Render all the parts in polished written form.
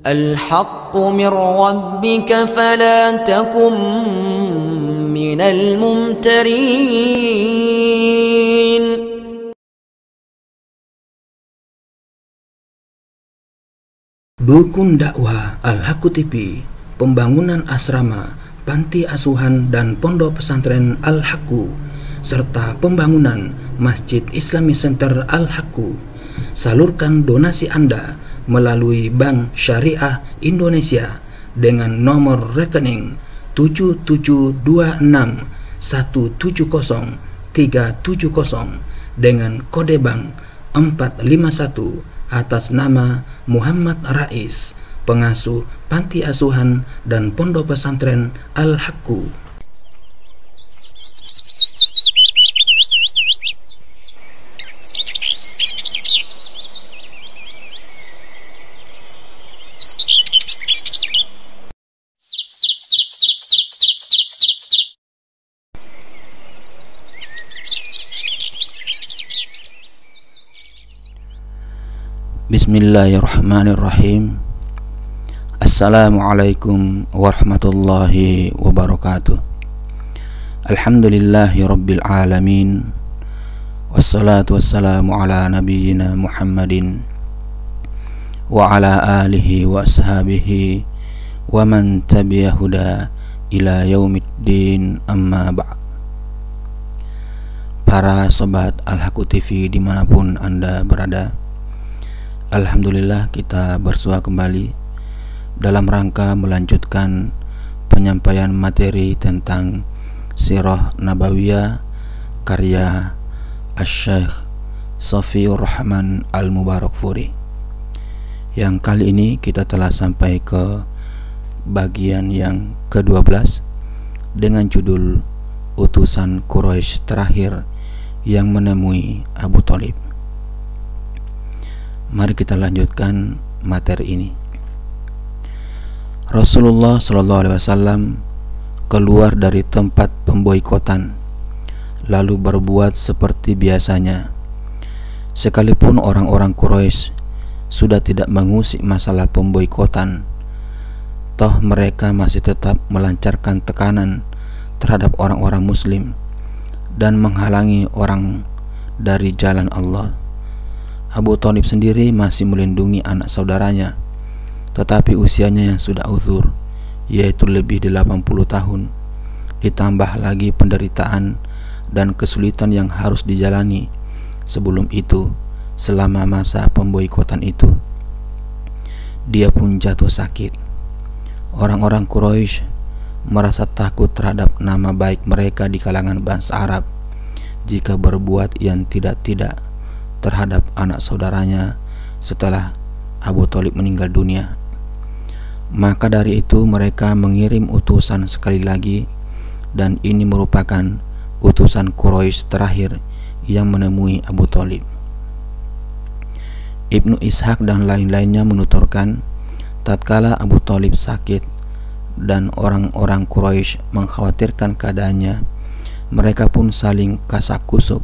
الحق من ربك فلا تكن من الممترين. Dukun dakwah Al-Haqqu TV, pembangunan asrama, panti asuhan dan pondok pesantren Al-Haqqu, serta pembangunan Masjid Islamic Center Al-Haqqu. Salurkan donasi Anda melalui Bank Syariah Indonesia dengan nomor rekening 7726170370 dengan kode bank 451 atas nama Muhammad Rais, pengasuh panti asuhan dan pondok pesantren Al-Haqqu. Bismillahirrahmanirrahim. Assalamualaikum warahmatullahi wabarakatuh. Alhamdulillahi rabbil alamin. Wassalatu wassalamu ala nabiyyina Muhammadin wa ala alihi wa ashabihi wa man tabi'a huda ila yaumiddin, amma ba'd. Para sobat Al-Haqqu TV dimanapun Anda berada, alhamdulillah kita bersua kembali dalam rangka melanjutkan penyampaian materi tentang Sirah Nabawiyah karya Asy-Syaikh Shafiyur Rahman Al-Mubarakfuri. Yang kali ini kita telah sampai ke bagian yang ke-12 dengan judul Utusan Quraisy terakhir yang menemui Abu Thalib. Mari kita lanjutkan materi ini. Rasulullah SAW keluar dari tempat pemboikotan lalu berbuat seperti biasanya. Sekalipun orang-orang Quraisy sudah tidak mengusik masalah pemboikotan, toh mereka masih tetap melancarkan tekanan terhadap orang-orang muslim dan menghalangi orang dari jalan Allah. Abu Thalib sendiri masih melindungi anak saudaranya, tetapi usianya yang sudah uzur, yaitu lebih dari 80 tahun, ditambah lagi penderitaan dan kesulitan yang harus dijalani sebelum itu. Selama masa pemboikotan itu, dia pun jatuh sakit. Orang-orang Quraisy merasa takut terhadap nama baik mereka di kalangan bangsa Arab jika berbuat yang tidak-tidak terhadap anak saudaranya setelah Abu Thalib meninggal dunia. Maka dari itu mereka mengirim utusan sekali lagi, dan ini merupakan utusan Quraisy terakhir yang menemui Abu Thalib. Ibnu Ishaq dan lain-lainnya menuturkan, tatkala Abu Thalib sakit dan orang-orang Quraisy mengkhawatirkan keadaannya, mereka pun saling kasak-kusuk.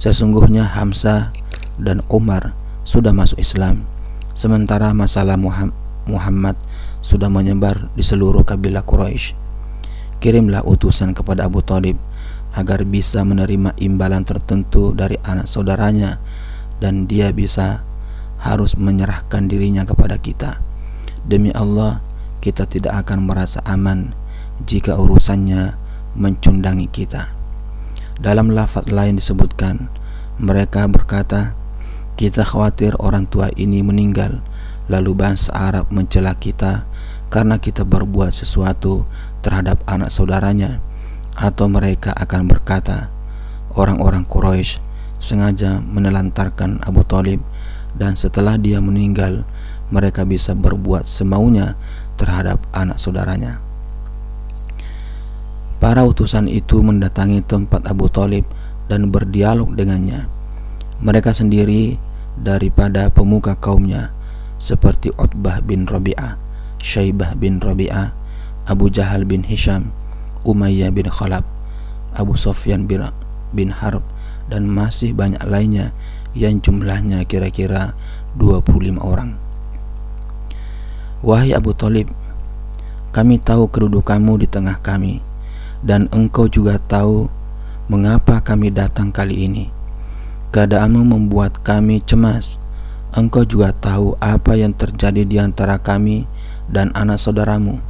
Sesungguhnya Hamzah dan Umar sudah masuk Islam, sementara masalah Muhammad sudah menyebar di seluruh kabilah Quraisy. Kirimlah utusan kepada Abu Thalib agar bisa menerima imbalan tertentu dari anak saudaranya, dan dia harus menyerahkan dirinya kepada kita. Demi Allah, kita tidak akan merasa aman jika urusannya mencundangi kita. Dalam lafaz lain disebutkan, mereka berkata, kita khawatir orang tua ini meninggal, lalu bangsa Arab mencela kita karena kita berbuat sesuatu terhadap anak saudaranya. Atau mereka akan berkata, orang-orang Quraisy sengaja menelantarkan Abu Thalib, dan setelah dia meninggal mereka bisa berbuat semaunya terhadap anak saudaranya. Para utusan itu mendatangi tempat Abu Thalib dan berdialog dengannya. Mereka sendiri daripada pemuka kaumnya, seperti Utbah bin Rabi'ah, Syaibah bin Rabi'ah, Abu Jahal bin Hisham, Umayyah bin Khalaf, Abu Sufyan bin Harb, dan masih banyak lainnya yang jumlahnya kira-kira 25 orang. "Wahai Abu Thalib, kami tahu kedudukanmu di tengah kami, dan engkau juga tahu mengapa kami datang kali ini. Keadaanmu membuat kami cemas. Engkau juga tahu apa yang terjadi di antara kami dan anak saudaramu.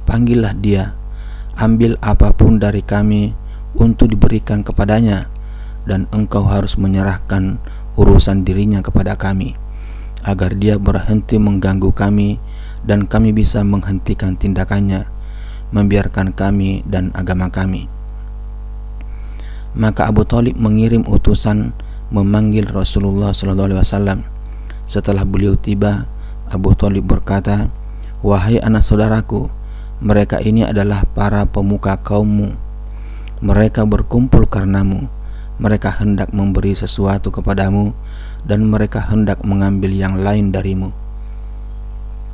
Panggillah dia, ambil apapun dari kami untuk diberikan kepadanya, dan engkau harus menyerahkan urusan dirinya kepada kami, agar dia berhenti mengganggu kami dan kami bisa menghentikan tindakannya, membiarkan kami dan agama kami." Maka Abu Thalib mengirim utusan memanggil Rasulullah SAW. Setelah beliau tiba, Abu Thalib berkata, "Wahai anak saudaraku, mereka ini adalah para pemuka kaummu. Mereka berkumpul karenamu. Mereka hendak memberi sesuatu kepadamu, dan mereka hendak mengambil yang lain darimu."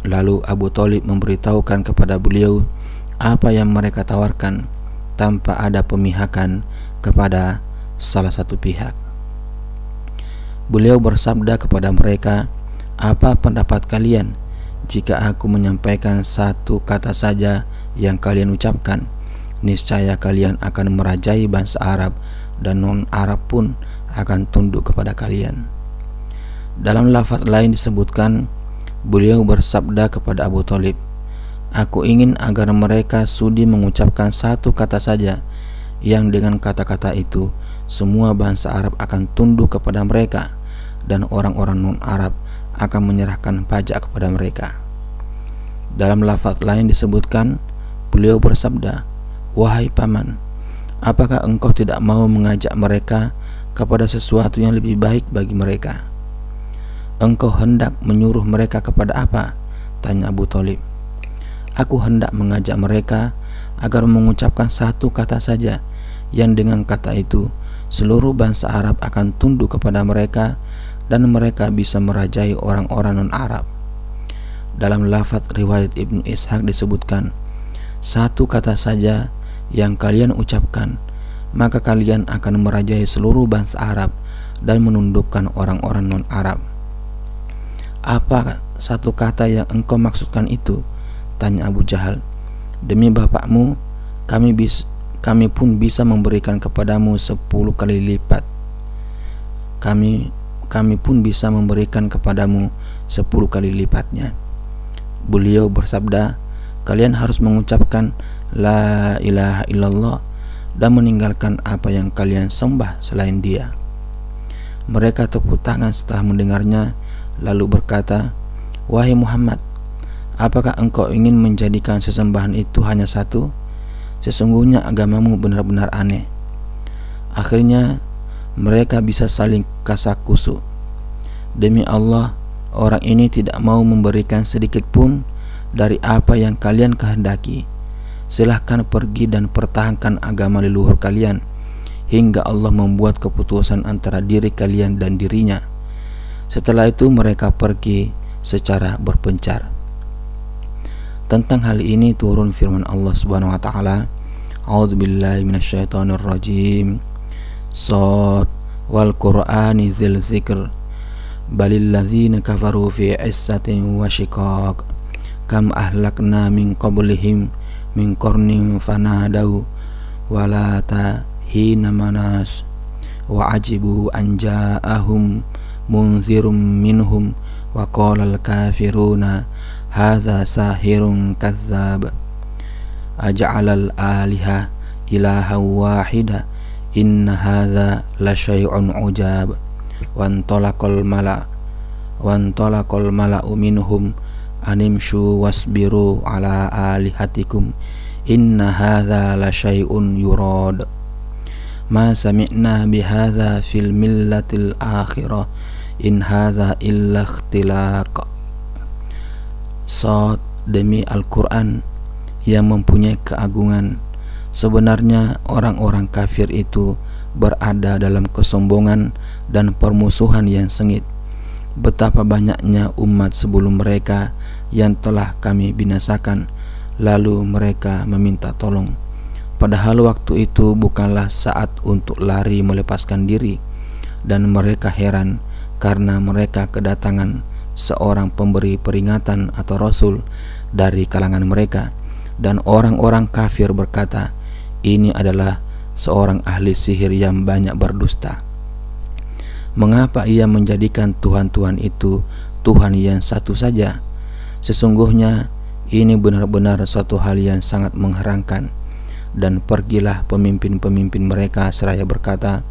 Lalu Abu Thalib memberitahukan kepada beliau apa yang mereka tawarkan, tanpa ada pemihakan kepada salah satu pihak. Beliau bersabda kepada mereka, "Apa pendapat kalian jika aku menyampaikan satu kata saja yang kalian ucapkan? Niscaya kalian akan merajai bangsa Arab, dan non-Arab pun akan tunduk kepada kalian." Dalam lafaz lain disebutkan, beliau bersabda kepada Abu Thalib, "Aku ingin agar mereka sudi mengucapkan satu kata saja, yang dengan kata-kata itu semua bangsa Arab akan tunduk kepada mereka, dan orang-orang non-Arab akan menyerahkan pajak kepada mereka." Dalam lafaz lain disebutkan, beliau bersabda, "Wahai paman, apakah engkau tidak mau mengajak mereka kepada sesuatu yang lebih baik bagi mereka?" "Engkau hendak menyuruh mereka kepada apa?" tanya Abu Thalib. "Aku hendak mengajak mereka agar mengucapkan satu kata saja, yang dengan kata itu seluruh bangsa Arab akan tunduk kepada mereka, dan mereka bisa merajai orang-orang non-Arab." Dalam lafaz riwayat Ibnu Ishaq disebutkan, "Satu kata saja yang kalian ucapkan, maka kalian akan merajai seluruh bangsa Arab dan menundukkan orang-orang non-Arab." "Apa satu kata yang engkau maksudkan itu?" tanya Abu Jahal. "Demi bapakmu, kami pun bisa memberikan kepadamu 10 kali lipat. Kami pun bisa memberikan kepadamu 10 kali lipatnya." Beliau bersabda, "Kalian harus mengucapkan La ilaha illallah dan meninggalkan apa yang kalian sembah selain dia." Mereka tepuk tangan setelah mendengarnya, lalu berkata, "Wahai Muhammad, apakah engkau ingin menjadikan sesembahan itu hanya satu? Sesungguhnya agamamu benar-benar aneh." Akhirnya mereka bisa saling kasak-kusuk. "Demi Allah, orang ini tidak mau memberikan sedikit pun dari apa yang kalian kehendaki. Silahkan pergi dan pertahankan agama leluhur kalian hingga Allah membuat keputusan antara diri kalian dan dirinya." Setelah itu mereka pergi secara berpencar. Tentang hal ini turun firman Allah Subhanahu wa taala, "A'udzubillahi minasyaitonirrajim. Shad wal Qur'ani dzil dzikr. Balil ladzina kafaru fi 'issatin wa shiqaq. Kam ahlakna min qablihim min qarnin fanadau wala hina manas wa ajibu an ja'ahum munzirum minhum wa qala al-kafiruna hadza sahirun kadzdzab. Aj'alal aliha ilaha wahida inna hadza la syai'un ujab. Wantalaqal mala'u minhum animshu wasbiru ala alihatikum inna hadza la syai'un yurad. Ma sami'na bihadza fil millatil akhirah in hadza illa ikhtilaq." Shad, demi Al-Quran yang mempunyai keagungan, sebenarnya orang-orang kafir itu berada dalam kesombongan dan permusuhan yang sengit. Betapa banyaknya umat sebelum mereka yang telah kami binasakan, lalu mereka meminta tolong. Padahal waktu itu bukanlah saat untuk lari melepaskan diri, dan mereka heran karena mereka kedatangan seorang pemberi peringatan atau rasul dari kalangan mereka, dan orang-orang kafir berkata, ini adalah seorang ahli sihir yang banyak berdusta. Mengapa ia menjadikan Tuhan-Tuhan itu Tuhan yang satu saja? Sesungguhnya ini benar-benar suatu hal yang sangat mengherankan. Dan pergilah pemimpin-pemimpin mereka seraya berkata,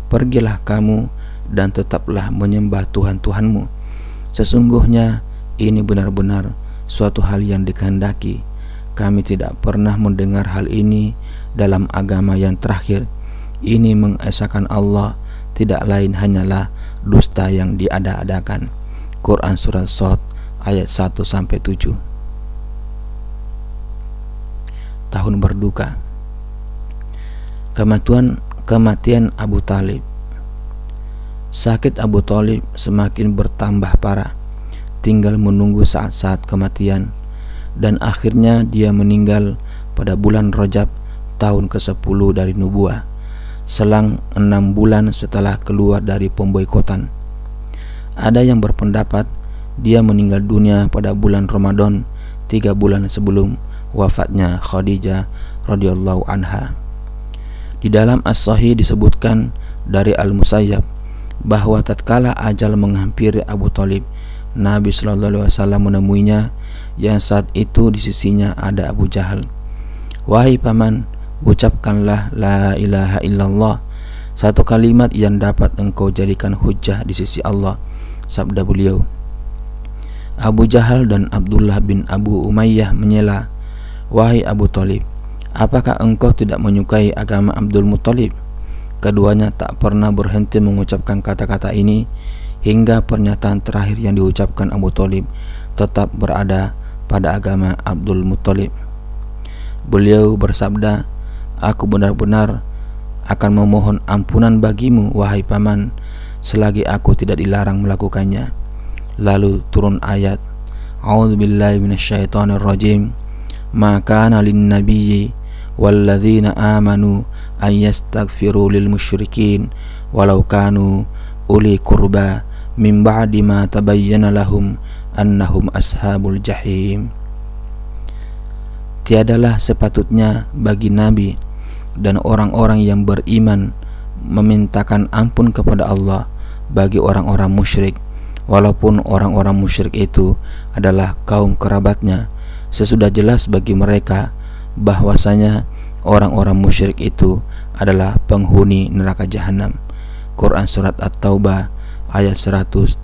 pergilah kamu dan tetaplah menyembah Tuhan-Tuhanmu. Sesungguhnya ini benar-benar suatu hal yang dikehendaki. Kami tidak pernah mendengar hal ini dalam agama yang terakhir. Ini mengesahkan Allah, tidak lain hanyalah dusta yang diada-adakan. Quran Surat Shad ayat 1-7. Tahun berduka. Kematian Abu Talib. Sakit Abu Talib semakin bertambah parah, tinggal menunggu saat-saat kematian, dan akhirnya dia meninggal pada bulan Rajab tahun ke-10 dari nubuah, selang 6 bulan setelah keluar dari pemboikotan. Ada yang berpendapat dia meninggal dunia pada bulan Ramadan 3 bulan sebelum wafatnya Khadijah radhiyallahu anha. Di dalam As-Sahih disebutkan dari Al-Musayyab bahwa tatkala ajal menghampiri Abu Talib, Nabi SAW menemuinya, yang saat itu di sisinya ada Abu Jahal. Wahai paman, ucapkanlah la ilaha illallah, satu kalimat yang dapat engkau jadikan hujjah di sisi Allah, sabda beliau. Abu Jahal dan Abdullah bin Abu Umayyah menyela, wahai Abu Talib, apakah engkau tidak menyukai agama Abdul Muttalib? Keduanya tak pernah berhenti mengucapkan kata-kata ini hingga pernyataan terakhir yang diucapkan Abu Talib tetap berada pada agama Abdul Muttalib. Beliau bersabda, aku benar-benar akan memohon ampunan bagimu, wahai paman, selagi aku tidak dilarang melakukannya. Lalu turun ayat, A'udzubillahi minasyaitonirrajim, ma kana lin-nabiyyi walladzina amanu an yastaghfiru lil musyrikin walau kanu uli qurba min ba'di ma tabayyana lahum annahum ashabul jahim. Tiadalah sepatutnya bagi Nabi dan orang-orang yang beriman memintakan ampun kepada Allah bagi orang-orang musyrik, walaupun orang-orang musyrik itu adalah kaum kerabatnya. Sesudah jelas bagi mereka bahwasanya orang-orang musyrik itu adalah penghuni neraka jahanam. Quran Surat At-Taubah ayat 113.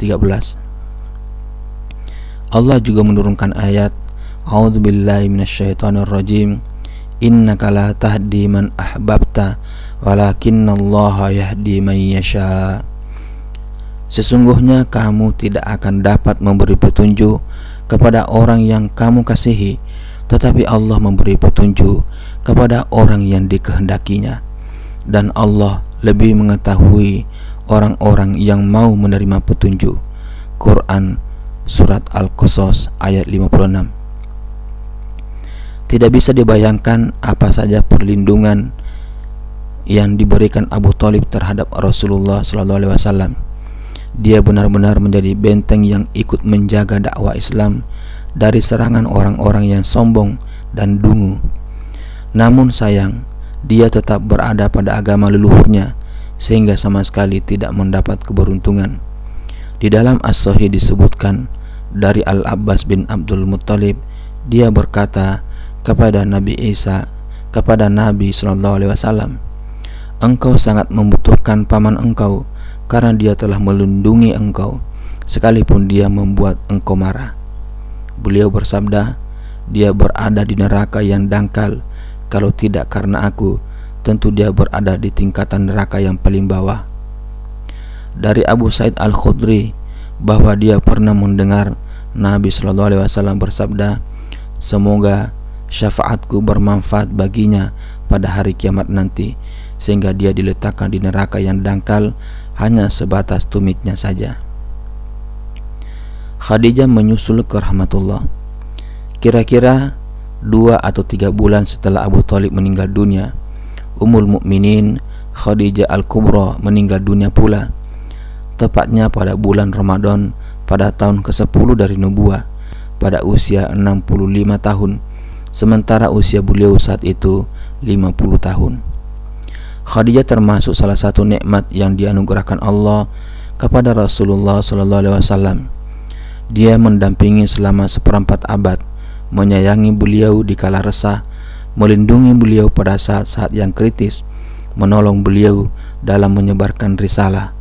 Allah juga menurunkan ayat, A'udzubillahi minasyaitonirrajim, innaka la tahdi man ahbabta walakinnallaha yahdi man yasha. Sesungguhnya kamu tidak akan dapat memberi petunjuk kepada orang yang kamu kasihi, tetapi Allah memberi petunjuk kepada orang yang dikehendakinya, dan Allah lebih mengetahui orang-orang yang mau menerima petunjuk. Quran Surat Al-Qasas ayat 56. Tidak bisa dibayangkan apa saja perlindungan yang diberikan Abu Talib terhadap Rasulullah SAW. Dia benar-benar menjadi benteng yang ikut menjaga dakwah Islam dari serangan orang-orang yang sombong dan dungu. Namun sayang, dia tetap berada pada agama leluhurnya sehingga sama sekali tidak mendapat keberuntungan. Di dalam As-Sahih disebutkan dari Al-Abbas bin Abdul Muttalib, dia berkata kepada Nabi Isa, kepada Nabi SAW, engkau sangat membutuhkan paman engkau karena dia telah melindungi engkau sekalipun dia membuat engkau marah. Beliau bersabda, dia berada di neraka yang dangkal, kalau tidak karena aku, tentu dia berada di tingkatan neraka yang paling bawah. Dari Abu Sa'id Al-Khudri bahwa dia pernah mendengar Nabi SAW bersabda, semoga syafaatku bermanfaat baginya pada hari kiamat nanti, sehingga dia diletakkan di neraka yang dangkal hanya sebatas tumitnya saja. Khadijah menyusul ke rahmatullah. Kira-kira 2 atau 3 bulan setelah Abu Talib meninggal dunia, Ummul Mukminin Khadijah Al-Kubra meninggal dunia pula, tepatnya pada bulan Ramadan pada tahun ke-10 dari nubuah pada usia 65 tahun, sementara usia beliau saat itu 50 tahun. Khadijah termasuk salah satu nikmat yang dianugerahkan Allah kepada Rasulullah SAW. Dia mendampingi selama seperempat abad, menyayangi beliau di kala resah, melindungi beliau pada saat-saat yang kritis, menolong beliau dalam menyebarkan risalah,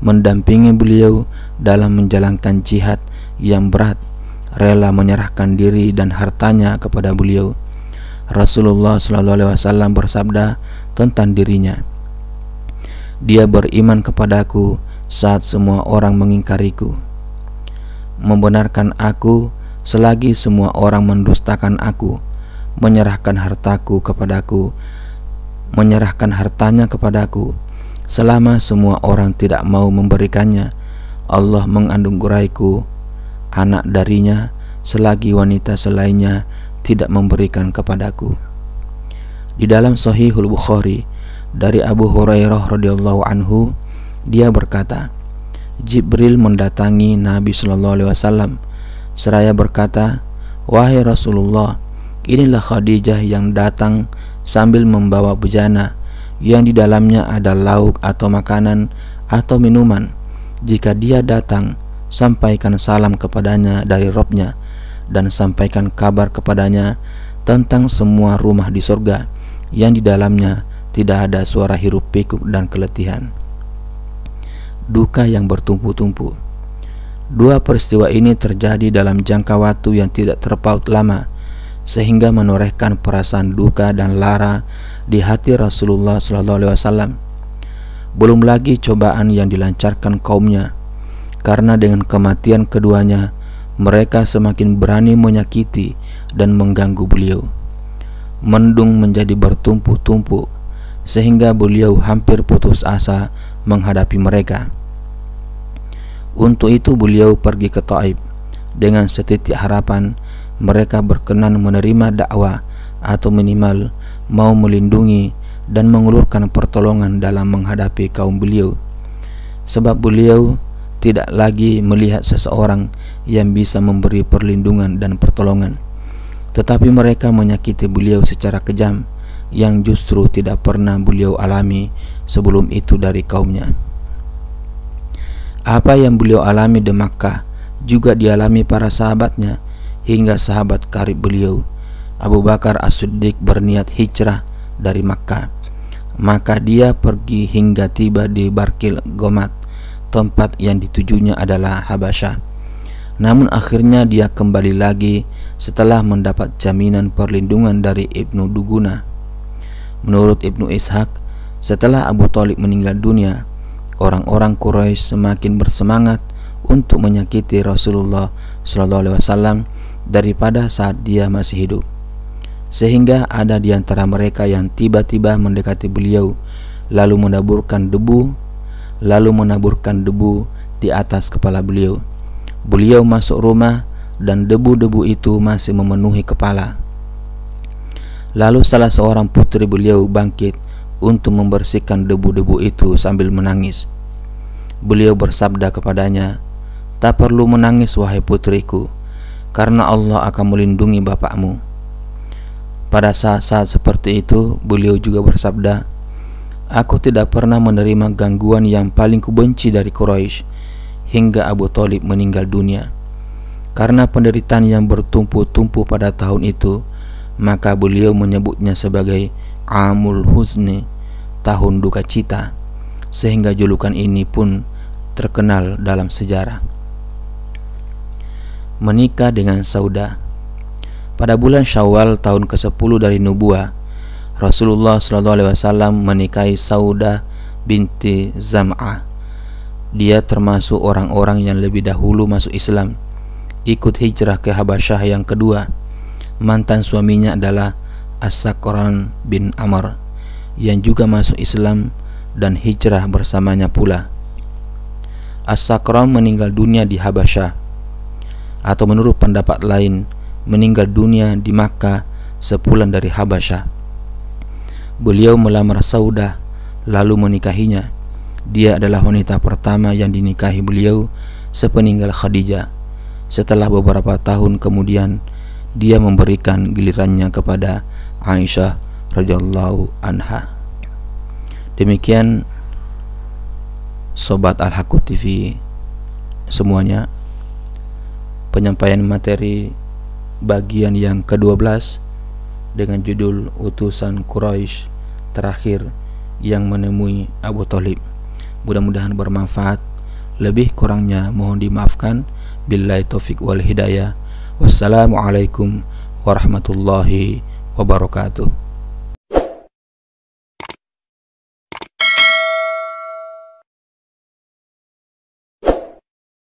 mendampingi beliau dalam menjalankan jihad yang berat, rela menyerahkan diri dan hartanya kepada beliau. Rasulullah SAW bersabda tentang dirinya, "Dia beriman kepadaku saat semua orang mengingkariku, membenarkan aku selagi semua orang mendustakan aku, menyerahkan hartanya kepadaku selama semua orang tidak mau memberikannya. Allah menganugeraiku anak darinya selagi wanita selainnya tidak memberikan kepadaku." Di dalam Sahihul Bukhari dari Abu Hurairah radhiyallahu anhu, dia berkata, Jibril mendatangi Nabi sallallahu alaihi wasallam seraya berkata, "Wahai Rasulullah, inilah Khadijah yang datang sambil membawa bejana yang di dalamnya ada lauk atau makanan atau minuman. Jika dia datang, sampaikan salam kepadanya dari Rabb-nya dan sampaikan kabar kepadanya tentang semua rumah di surga yang di dalamnya tidak ada suara hiruk pikuk dan keletihan." Duka yang bertumpu-tumpu. Dua peristiwa ini terjadi dalam jangka waktu yang tidak terpaut lama, sehingga menorehkan perasaan duka dan lara di hati Rasulullah SAW. Belum lagi cobaan yang dilancarkan kaumnya, karena dengan kematian keduanya mereka semakin berani menyakiti dan mengganggu beliau. Mendung menjadi bertumpuk-tumpuk sehingga beliau hampir putus asa menghadapi mereka. Untuk itu beliau pergi ke Taif dengan setitik harapan mereka berkenan menerima dakwah atau minimal mau melindungi dan mengulurkan pertolongan dalam menghadapi kaum beliau. Sebab beliau tidak lagi melihat seseorang yang bisa memberi perlindungan dan pertolongan, tetapi mereka menyakiti beliau secara kejam yang justru tidak pernah beliau alami sebelum itu dari kaumnya. Apa yang beliau alami di Makkah juga dialami para sahabatnya, hingga sahabat karib beliau Abu Bakar As-Siddiq berniat hijrah dari Makkah. Maka dia pergi hingga tiba di Barkil Gomat, tempat yang ditujunya adalah Habasyah. Namun akhirnya dia kembali lagi setelah mendapat jaminan perlindungan dari Ibnu Duguna. Menurut Ibnu Ishaq, setelah Abu Thalib meninggal dunia, orang-orang Quraisy semakin bersemangat untuk menyakiti Rasulullah SAW daripada saat dia masih hidup, sehingga ada di antara mereka yang tiba-tiba mendekati beliau lalu menaburkan debu di atas kepala beliau. Beliau masuk rumah dan debu-debu itu masih memenuhi kepala. Lalu salah seorang putri beliau bangkit untuk membersihkan debu-debu itu sambil menangis. Beliau bersabda kepadanya, "Tak perlu menangis wahai putriku, karena Allah akan melindungi bapakmu." Pada saat-saat seperti itu beliau juga bersabda, "Aku tidak pernah menerima gangguan yang paling kubenci dari Quraisy hingga Abu Thalib meninggal dunia." Karena penderitaan yang bertumpu-tumpu pada tahun itu, maka beliau menyebutnya sebagai Amul Huzni, tahun duka cita, sehingga julukan ini pun terkenal dalam sejarah. Menikah dengan Saudah. Pada bulan Syawal tahun ke-10 dari nubuah, Rasulullah SAW menikahi Saudah binti Zam'ah. Dia termasuk orang-orang yang lebih dahulu masuk Islam, ikut hijrah ke Habasyah yang kedua. Mantan suaminya adalah As-Sakran bin Amr yang juga masuk Islam dan hijrah bersamanya pula. As-Sakran meninggal dunia di Habasyah, atau menurut pendapat lain meninggal dunia di Makkah sepulang dari Habasyah. Beliau melamar Saudah lalu menikahinya. Dia adalah wanita pertama yang dinikahi beliau sepeninggal Khadijah. Setelah beberapa tahun kemudian, dia memberikan gilirannya kepada Aisyah radhiyallahu anha. Demikian Sobat Al-Haqqu TV semuanya, penyampaian materi bagian yang ke-12 dengan judul utusan Quraisy terakhir yang menemui Abu Thalib. Mudah-mudahan bermanfaat. Lebih kurangnya mohon dimaafkan. Billahi taufik wal hidayah. Wassalamualaikum warahmatullahi wabarakatuh.